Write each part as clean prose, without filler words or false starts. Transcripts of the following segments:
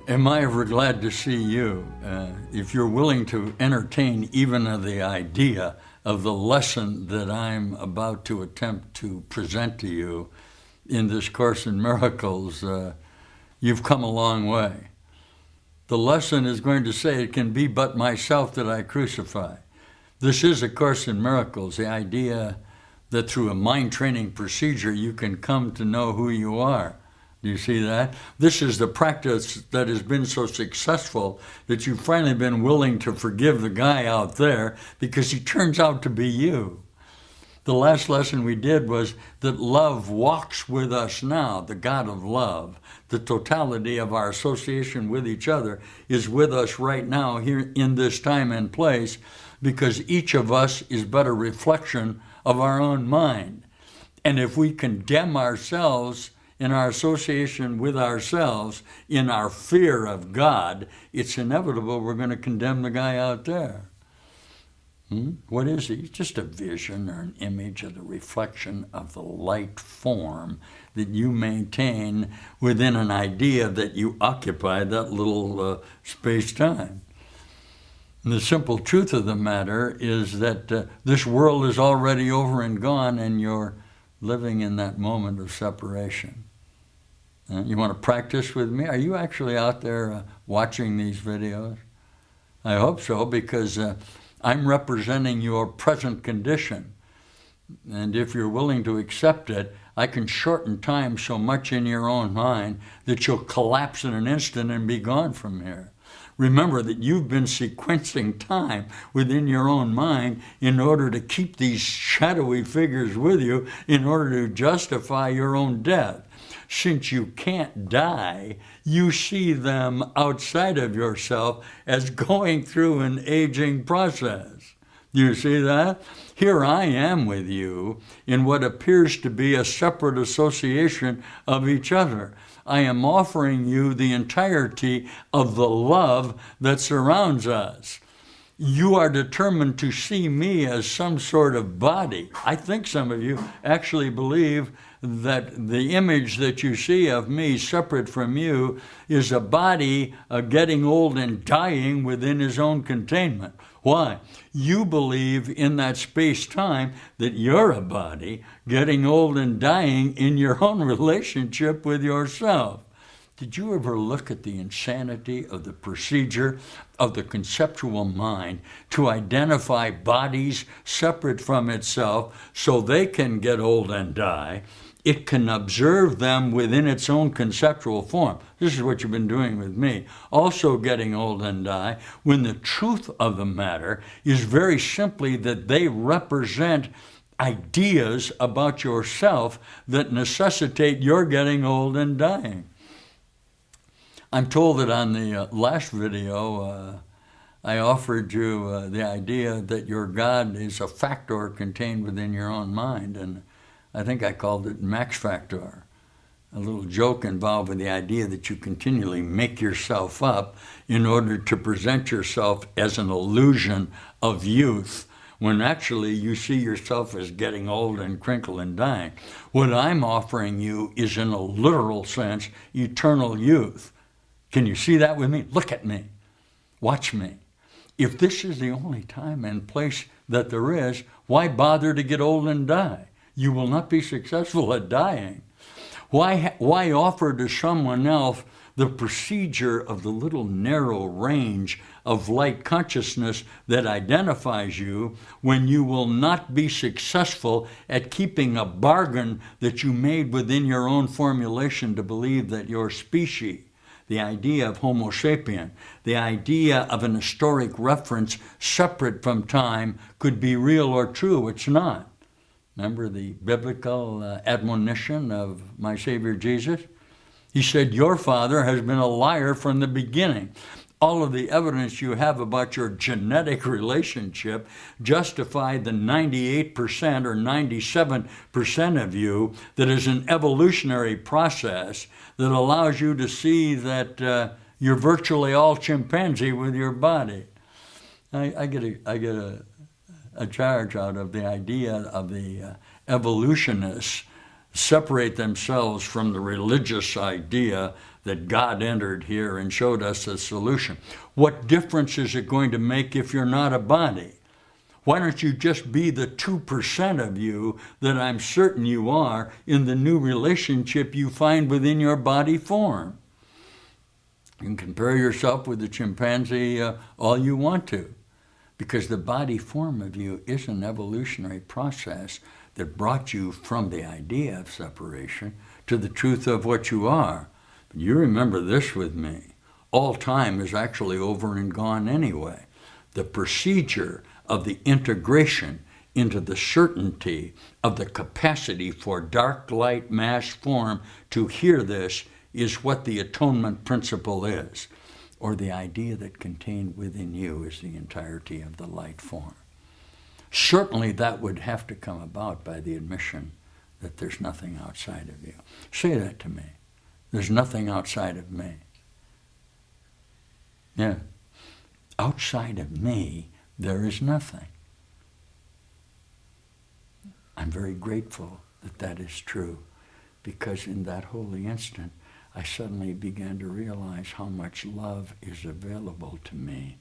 Am I ever glad to see you? If you're willing to entertain even the idea of the lesson that I'm about to attempt to present to you in this Course in Miracles, you've come a long way. The lesson is going to say, it can be but myself that I crucify. This is a Course in Miracles, the idea that through a mind training procedure you can come to know who you are. Do you see that? This is the practice that has been so successful that you've finally been willing to forgive the guy out there because he turns out to be you. The last lesson we did was that love walks with us now, the God of love. The totality of our association with each other is with us right now here in this time and place because each of us is but a reflection of our own mind. And if we condemn ourselves in our association with ourselves, in our fear of God, it's inevitable we're going to condemn the guy out there. What is he? He's just a vision or an image of the reflection of the light form that you maintain within an idea that you occupy that little space-time. And the simple truth of the matter is that this world is already over and gone, and you're living in that moment of separation. You want to practice with me? Are you actually out there watching these videos? I hope so, because I'm representing your present condition. And if you're willing to accept it, I can shorten time so much in your own mind that you'll collapse in an instant and be gone from here. Remember that you've been sequencing time within your own mind in order to keep these shadowy figures with you in order to justify your own death. Since you can't die, you see them outside of yourself as going through an aging process. Do you see that? Here I am with you in what appears to be a separate association of each other. I am offering you the entirety of the love that surrounds us. You are determined to see me as some sort of body. I think some of you actually believe that the image that you see of me separate from you is a body getting old and dying within his own containment. Why? You believe in that space-time that you're a body getting old and dying in your own relationship with yourself. Did you ever look at the insanity of the procedure of the conceptual mind to identify bodies separate from itself so they can get old and die? It can observe them within its own conceptual form. This is what you've been doing with me. Also getting old and die, when the truth of the matter is very simply that they represent ideas about yourself that necessitate your getting old and dying. I'm told that on the last video, I offered you the idea that your God is a factor contained within your own mind, and I think I called it max factor, a little joke involved with the idea that you continually make yourself up in order to present yourself as an illusion of youth, when actually you see yourself as getting old and crinkled and dying. What I'm offering you is, in a literal sense, eternal youth. Can you see that with me? Look at me. Watch me. If this is the only time and place that there is, why bother to get old and die? You will not be successful at dying. Why offer to someone else the procedure of the little narrow range of light consciousness that identifies you when you will not be successful at keeping a bargain that you made within your own formulation to believe that your species, the idea of Homo sapien, the idea of an historic reference separate from time, could be real or true? It's not. Remember the biblical admonition of my Savior Jesus? He said, your father has been a liar from the beginning. All of the evidence you have about your genetic relationship justify the 98% or 97% of you that is an evolutionary process that allows you to see that you're virtually all chimpanzee with your body. I get a charge out of the idea of the evolutionists separate themselves from the religious idea that God entered here and showed us a solution. What difference is it going to make if you're not a body? Why don't you just be the 2% of you that I'm certain you are in the new relationship you find within your body form? You can compare yourself with the chimpanzee all you want to, because the body form of you is an evolutionary process that brought you from the idea of separation to the truth of what you are. But you remember this with me. All time is actually over and gone anyway. The procedure of the integration into the certainty of the capacity for dark light mass form to hear this is what the atonement principle is, or the idea that contained within you is the entirety of the light form. Certainly that would have to come about by the admission that there's nothing outside of you. Say that to me. There's nothing outside of me. Yeah. Outside of me, there is nothing. I'm very grateful that that is true, because in that holy instant, I suddenly began to realize how much love is available to me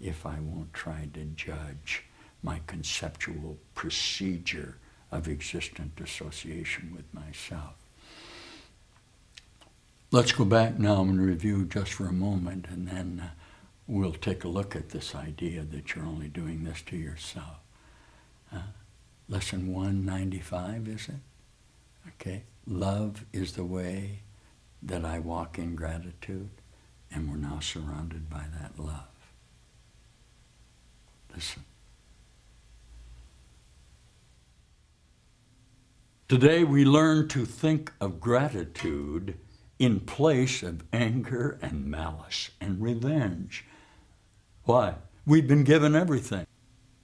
if I won't try to judge my conceptual procedure of existent association with myself. Let's go back now and review just for a moment, and then we'll take a look at this idea that you're only doing this to yourself. Lesson 195, is it? Okay. Love is the way that I walk in gratitude, and we're now surrounded by that love. Listen. Today we learn to think of gratitude in place of anger and malice and revenge. Why? We've been given everything.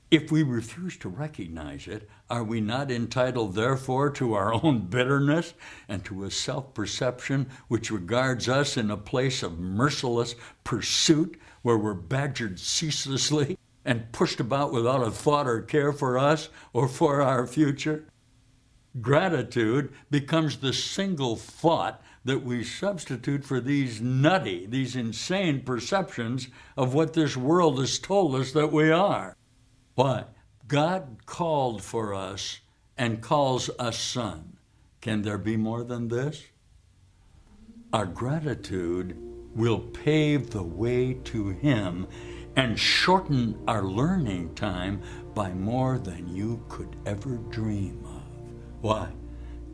If we refuse to recognize it, are we not entitled, therefore, to our own bitterness and to a self-perception which regards us in a place of merciless pursuit where we're badgered ceaselessly and pushed about without a thought or care for us or for our future? Gratitude becomes the single thought that we substitute for these nutty, these insane perceptions of what this world has told us that we are. Why? God called for us and calls us son. Can there be more than this? Our gratitude will pave the way to him and shorten our learning time by more than you could ever dream of. Why?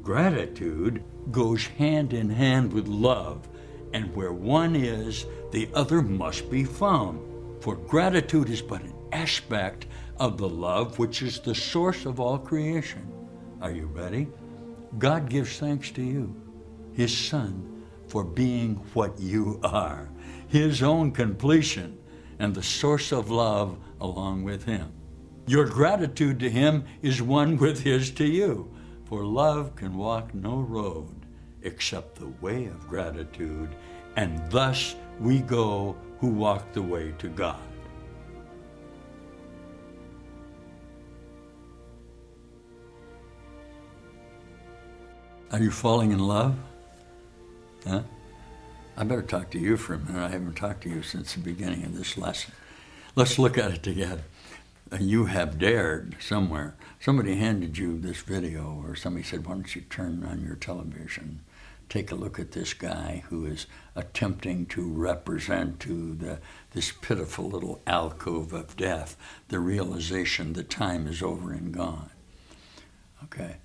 Gratitude goes hand in hand with love, and where one is, the other must be found. For gratitude is but an aspect of the love which is the source of all creation. Are you ready? God gives thanks to you, his son, for being what you are, his own completion, and the source of love along with him. Your gratitude to him is one with his to you, for love can walk no road except the way of gratitude, and thus we go who walk the way to God. Are you falling in love? Huh? I better talk to you for a minute. I haven't talked to you since the beginning of this lesson. Let's look at it together. You have dared somewhere. Somebody handed you this video, or somebody said, why don't you turn on your television, take a look at this guy who is attempting to represent to this pitiful little alcove of death the realization that time is over and gone. Okay.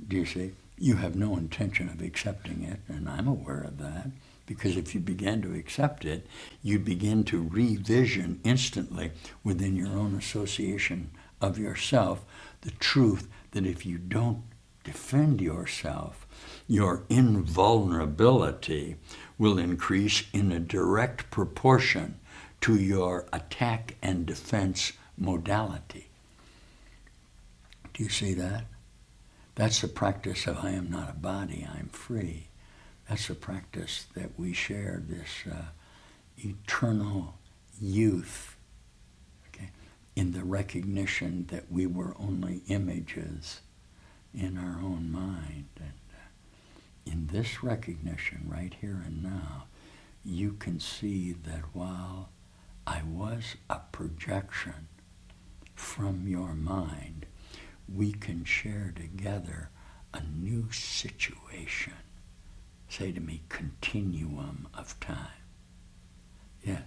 Do you see? You have no intention of accepting it, and I'm aware of that, because if you began to accept it, you'd begin to revision instantly within your own association of yourself the truth that if you don't defend yourself, your invulnerability will increase in a direct proportion to your attack and defense modality. Do you see that? That's the practice of I am not a body, I'm free. That's the practice that we share, this eternal youth, okay, in the recognition that we were only images in our own mind. And in this recognition, right here and now, you can see that while I was a projection from your mind, we can share together a new situation. Say to me, continuum of time. Yes,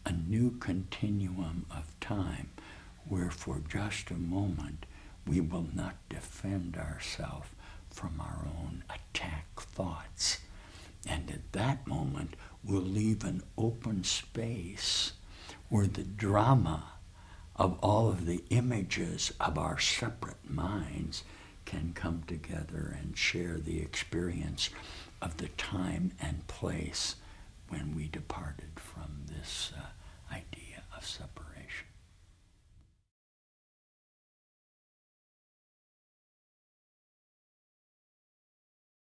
a new continuum of time where for just a moment we will not defend ourselves from our own attack thoughts. And at that moment, we'll leave an open space where the drama of all of the images of our separate minds can come together and share the experience of the time and place when we departed from this idea of separation.